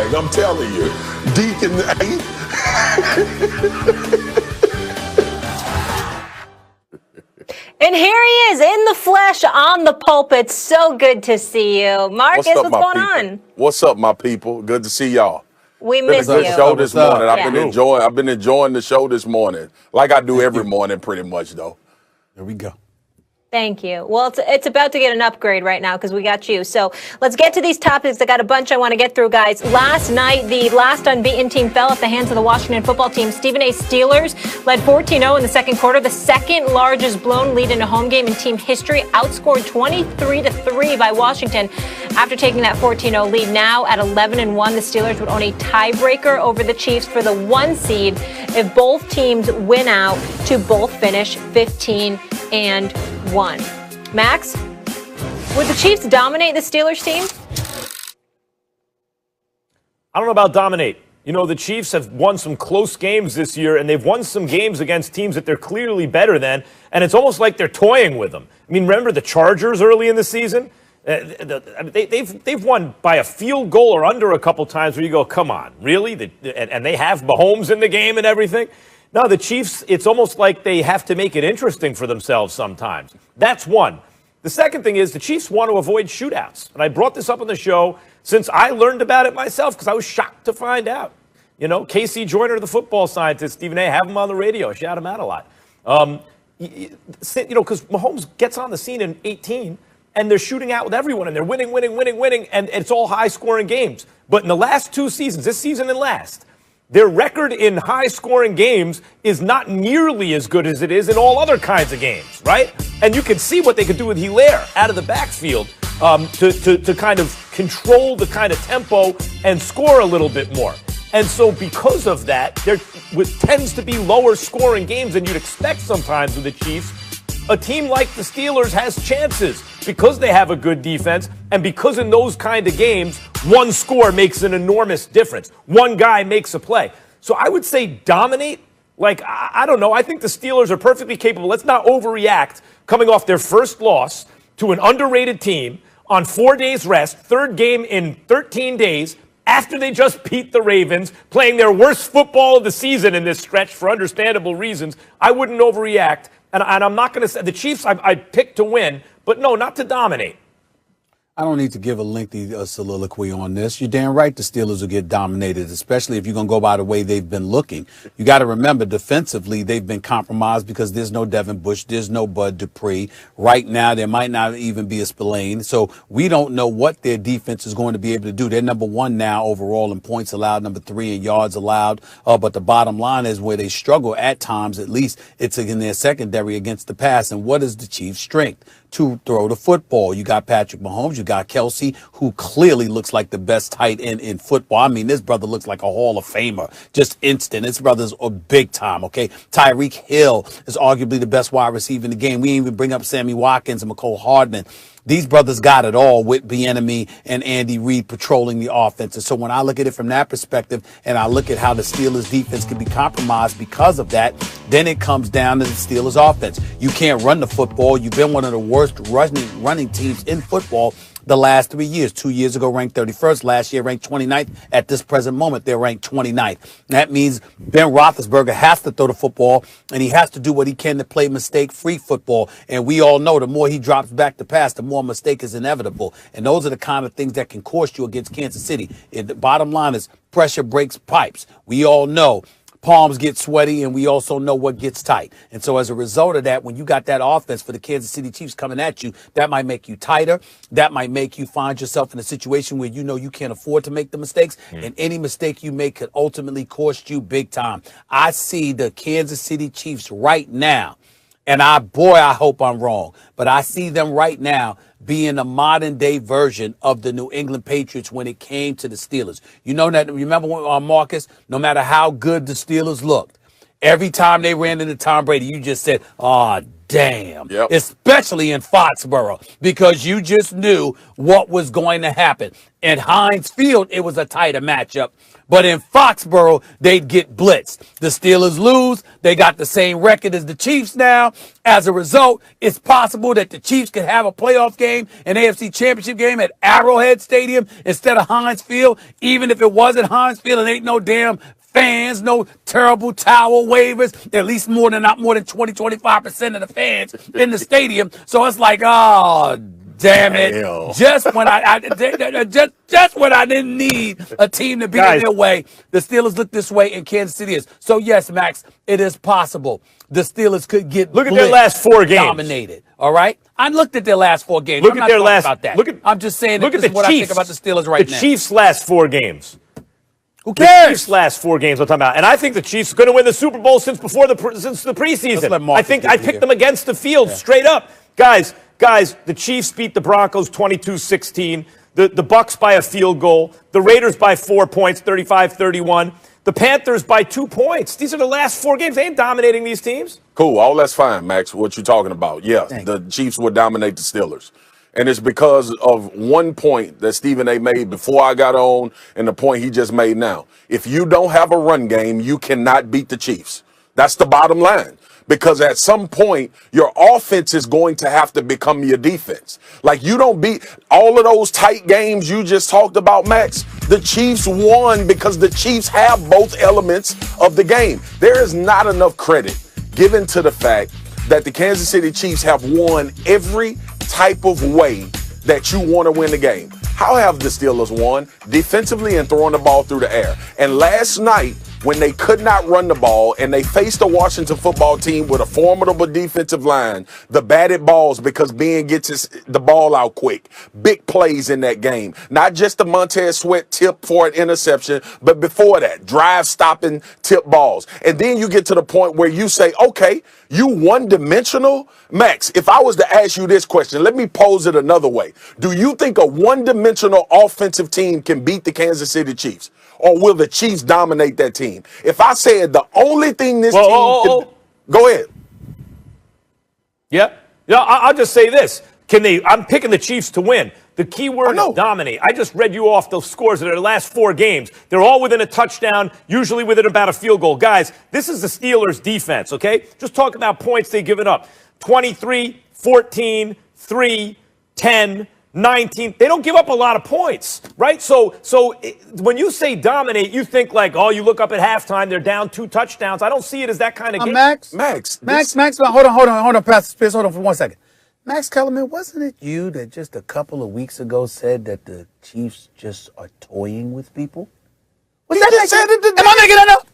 thing. I'm telling you. Deacon, And here he is in the flesh on the pulpit. So good to see you. Marcus, what's going on? What's up, my people? Good to see y'all. We miss you. Been a good show this morning. Yeah. I've been enjoying the show this morning. Like I do every morning pretty much though. There we go. Thank you. Well, it's about to get an upgrade right now because we got you. So let's get to these topics. I got a bunch I want to get through, guys. Last night, the last unbeaten team fell at the hands of the Washington football team. Stephen A. Steelers led 14-0 in the second quarter, the second largest blown lead in a home game in team history, outscored 23-3 by Washington after taking that 14-0 lead. Now at 11-1, the Steelers would own a tiebreaker over the Chiefs for the 1 seed if both teams win out to both finish 15-1. Max, would the Chiefs dominate the Steelers team? I don't know about dominate. You know, the Chiefs have won some close games this year, and they've won some games against teams that they're clearly better than, and it's almost like they're toying with them. I mean, remember the Chargers early in the season? They've won by a field goal or under a couple times where you go, come on, really? And they have Mahomes in the game and everything? No, the Chiefs, it's almost like they have to make it interesting for themselves sometimes. That's one. The second thing is the Chiefs want to avoid shootouts. And I brought this up on the show since I learned about it myself because I was shocked to find out. You know, Casey Joyner, the football scientist, Stephen A., have him on the radio, shout him out a lot. You know, because Mahomes gets on the scene in 18, and they're shooting out with everyone, and they're winning, and it's all high-scoring games. But in the last 2 seasons, this season and last, their record in high-scoring games is not nearly as good as it is in all other kinds of games, right? And you can see what they could do with Hilaire out of the backfield to kind of control the kind of tempo and score a little bit more. And so because of that, there tends to be lower-scoring games than you'd expect sometimes with the Chiefs. A team like the Steelers has chances because they have a good defense and because in those kind of games, one score makes an enormous difference. One guy makes a play. So I would say dominate. Like, I don't know. I think the Steelers are perfectly capable. Let's not overreact coming off their first loss to an underrated team on 4 days rest, third game in 13 days, after they just beat the Ravens, playing their worst football of the season in this stretch for understandable reasons. I wouldn't overreact. And I'm not going to say the Chiefs I picked to win, but no, not to dominate. I don't need to give a lengthy soliloquy on this. You're damn right the Steelers will get dominated, especially if you're going to go by the way they've been looking. You got to remember, defensively, they've been compromised because there's no Devin Bush, there's no Bud Dupree. Right now, there might not even be a Spillane. So we don't know what their defense is going to be able to do. They're number 1 now overall in points allowed, number 3 in yards allowed. But the bottom line is where they struggle at times, at least it's in their secondary against the pass. And what is the Chiefs' strength? To throw the football. You got Patrick Mahomes. You got Kelsey, who clearly looks like the best tight end in football. I mean, this brother looks like a Hall of Famer. Just instant. This brother's a big time, okay? Tyreek Hill is arguably the best wide receiver in the game. We didn't even bring up Sammy Watkins and McCole Hardman. These brothers got it all with Bieniemy and Andy Reid patrolling the offense. And so when I look at it from that perspective and I look at how the Steelers defense can be compromised because of that, then it comes down to the Steelers offense. You can't run the football. You've been one of the worst running teams in football the last 3 years. 2 years ago, ranked 31st. Last year, ranked 29th. At this present moment, they're ranked 29th. That means Ben Roethlisberger has to throw the football, and he has to do what he can to play mistake-free football. And we all know the more he drops back to pass, the more mistake is inevitable. And those are the kind of things that can cost you against Kansas City. The bottom line is pressure breaks pipes. We all know palms get sweaty, and we also know what gets tight. And so as a result of that, when you got that offense for the Kansas City Chiefs coming at you, that might make you tighter. That might make you find yourself in a situation where you know you can't afford to make the mistakes. And any mistake you make could ultimately cost you big time. I see the Kansas City Chiefs right now, and I hope I'm wrong, but I see them right now being a modern day version of the New England Patriots when it came to the Steelers. You know that, remember when, Marcus, no matter how good the Steelers looked, Every time they ran into Tom Brady, you just said, "Oh, damn." Yep. Especially in Foxborough, because you just knew what was going to happen. In Heinz Field, it was a tighter matchup. But in Foxborough, they'd get blitzed. The Steelers lose. They got the same record as the Chiefs now. As a result, it's possible that the Chiefs could have a playoff game, an AFC Championship game at Arrowhead Stadium instead of Heinz Field. Even if it wasn't Heinz Field and ain't no damn fans, no terrible towel wavers, at least not more than 20-25% of the fans in the stadium. So it's like, oh, damn it. Damn. Just when just when I didn't need a team to be in their way, the Steelers look this way and Kansas City is. So yes, Max, it is possible the Steelers could get Look at their last 4 games. dominated. All right? I looked at their last 4 games. Look I'm at not their talking last about that. Look at, I'm just saying look that at this is the what Chiefs. I think about the Steelers right now. The Chiefs' last 4 games. Who The cares? Chiefs' last 4 games I'm talking about. And I think the Chiefs are going to win the Super Bowl since the preseason. let Marcus I get picked here. them against the field straight up. Guys, the Chiefs beat the Broncos 22-16. The Bucs by a field goal. The Raiders by 4 points, 35-31. The Panthers by 2 points. These are the last 4 games. They ain't dominating these teams. Cool. All that's fine, Max. What you're talking about. Yeah, the Chiefs would dominate the Steelers. And it's because of one point that Stephen A. made before I got on and the point he just made now. If you don't have a run game, you cannot beat the Chiefs. That's the bottom line. Because at some point, your offense is going to have to become your defense. Like, you don't beat all of those tight games you just talked about, Max. The Chiefs won because the Chiefs have both elements of the game. There is not enough credit given to the fact that the Kansas City Chiefs have won every type of way that you want to win the game. How have the Steelers won? Defensively and throwing the ball through the air. And last night, when they could not run the ball and they faced the Washington football team with a formidable defensive line, the batted balls because Ben gets the ball out quick. Big plays in that game. Not just the Montez Sweat tip for an interception, but before that, drive-stopping tip balls. And then you get to the point where you say, okay, you one-dimensional? Max, if I was to ask you this question, let me pose it another way. Do you think a one-dimensional offensive team can beat the Kansas City Chiefs? Or will the Chiefs dominate that team? If I said the only thing this team can... Go ahead. Yep. Yeah, I'll just say this. I'm picking the Chiefs to win. The key word is dominate. I just read you off those scores of their last 4 games. They're all within a touchdown, usually within about a field goal. Guys, this is the Steelers' defense, okay? Just talk about points they've given up. 23, 14, 3, 10, 19. They don't give up a lot of points, right? So when you say dominate, you think like, oh, you look up at halftime, they're down 2 touchdowns. I don't see it as that kind of game. Max, hold on, Pastor Spears, hold on for 1 second. Max Kellerman, wasn't it you that just a couple of weeks ago said that the Chiefs just are toying with people? Was that like that? Am I making that up?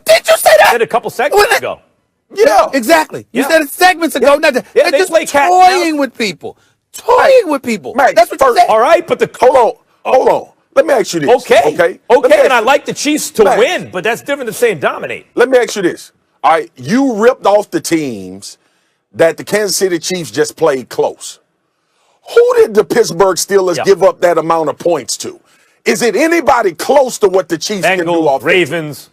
Did you say that? I said a couple seconds ago. Yeah, exactly. You said it segments ago. Yeah, They're they just play cat toying with people. Toying with people. Max, that's what you said. All right, but Hold on. Let me ask you this. Okay, and I like the Chiefs to win, but that's different than saying dominate. Let me ask you this. All right, you ripped off the teams that the Kansas City Chiefs just played close. Who did the Pittsburgh Steelers give up that amount of points to? Is it anybody close to what the Chiefs can do Bengals, off Ravens.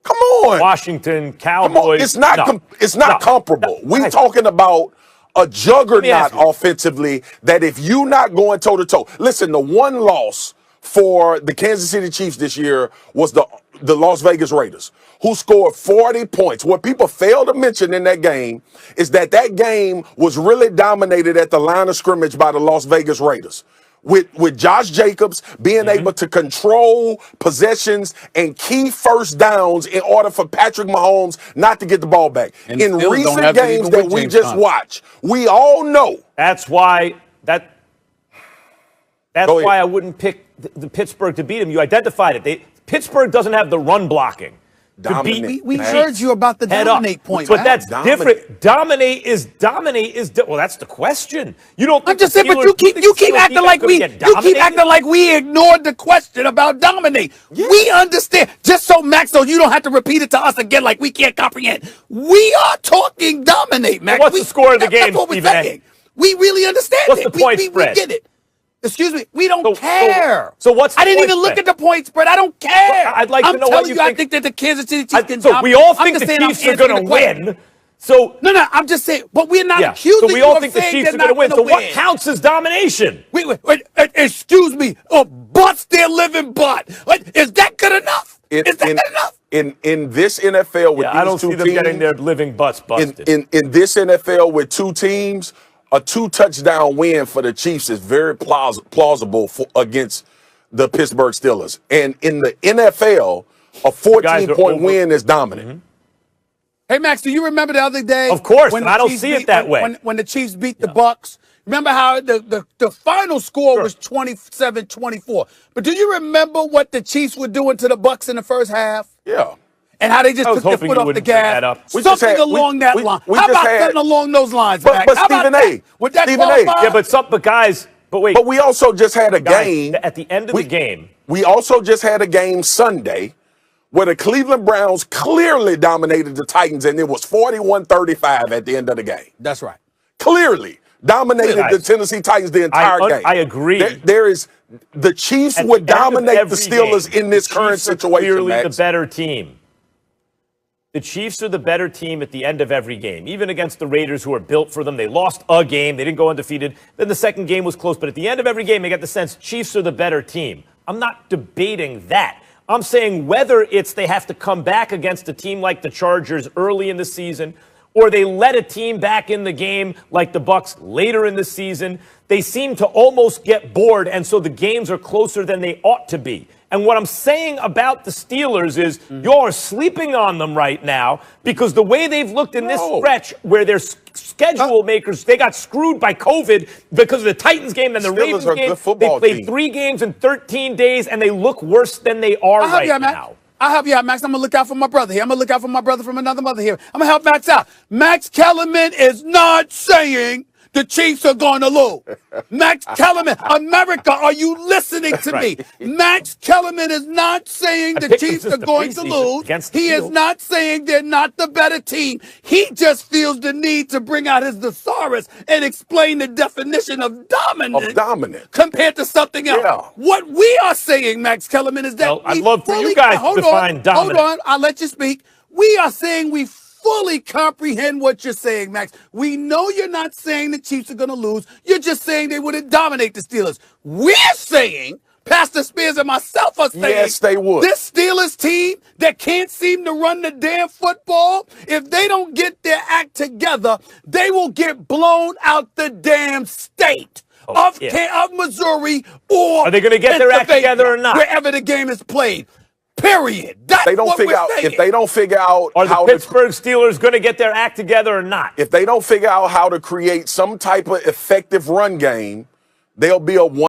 Come on. Washington, Cowboys. It's not comparable. We're talking about a juggernaut offensively that if you not going toe-to-toe. Listen, the one loss for the Kansas City Chiefs this year was the Las Vegas Raiders, who scored 40 points. What people fail to mention in that game is that game was really dominated at the line of scrimmage by the Las Vegas Raiders. With Josh Jacobs being able to control possessions and key first downs in order for Patrick Mahomes not to get the ball back. And in recent games that we just watched, we all know. That's why I wouldn't pick the Pittsburgh to beat him. You identified it. Pittsburgh doesn't have the run blocking. We heard you about the dominate point, but that's different. Dominate is well. That's the question. You don't. I'm just saying, but you keep acting like we ignored the question about dominate. Yeah. We understand. Just so Max, so you don't have to repeat it to us again, like we can't comprehend. We are talking dominate, Max. What's the score of the game, That's what we're Stephen saying. We really understand. What's the point spread? We get it. Excuse me. We don't care. So what's the I didn't point even look then? at the point spread. I don't care. Well, I'd like to know I'm what telling you you, I think. think that the Kansas City Chiefs can So we all think the I'm Chiefs just are saying going I'm to answering the question. win. So No, I'm just saying, but we're not yeah. accusing So we you all of think the saying Chiefs they're are going to not win. So gonna what counts as domination? Wait, excuse me. Butts their living butt. Is that good enough? Is that good enough? In this NFL with Yeah, these I don't two see them teams, getting their living butts busted. in this NFL with two teams, a 2-touchdown win for the Chiefs is very plausible against the Pittsburgh Steelers. And in the NFL, a 14-point win is dominant. Mm-hmm. Hey, Max, do you remember the other day? Of course, when and the I don't Chiefs see it that way. When the Chiefs beat the Bucks? Remember how the final score was 27-24. But do you remember what the Chiefs were doing to the Bucks in the first half? Yeah. And how they just took their foot off the gas? Something along that line. How about something along those lines, Max? But How about Stephen that? A. Would that Stephen A. qualify? Yeah, but guys, but wait. But we also just had a game. At the end of the game. We also just had a game Sunday where the Cleveland Browns clearly dominated the Titans, and it was 41-35 at the end of the game. That's right. Clearly dominated the Tennessee Titans the entire game. I agree. The Chiefs would dominate the Steelers in this current situation. Clearly Max. the better team. The Chiefs are the better team at the end of every game, even against the Raiders, who are built for them. They lost a game. They didn't go undefeated. Then the second game was close. But at the end of every game, they got the sense Chiefs are the better team. I'm not debating that. I'm saying whether it's they have to come back against a team like the Chargers early in the season, or they let a team back in the game like the Bucks later in the season, they seem to almost get bored, and so the games are closer than they ought to be. And what I'm saying about the Steelers is you're sleeping on them right now because the way they've looked in this stretch where their schedule makers, they got screwed by COVID because of the Titans game and the Ravens game. They played 3 games in 13 days, and they look worse than they are right now. I'll help you out, Max. I'm going to look out for my brother here. I'm going to look out for my brother from another mother here. I'm going to help Max out. Max Kellerman is not saying the Chiefs are going to lose. Max Kellerman, America, are you listening to me? Max Kellerman is not saying the Chiefs are going to lose. He is not saying they're not the better team. He just feels the need to bring out his thesaurus and explain the definition of dominant compared to something else. Yeah. What we are saying, Max Kellerman, is that I'd love for you guys to define dominant. Hold on, I'll let you speak. We are saying we fully comprehend what you're saying, Max. We know you're not saying the Chiefs are going to lose. You're just saying they wouldn't dominate the Steelers. We're saying, Pastor Spears and myself are saying, yes, they would. This Steelers team that can't seem to run the damn football, if they don't get their act together, they will get blown out the damn state of Missouri, or are they going to get their act together or not? Wherever the game is played. Period. That's they don't what figure out saying. if they don't figure out are the Pittsburgh Steelers going to get their act together or not? If they don't figure out how to create some type of effective run game, they'll be a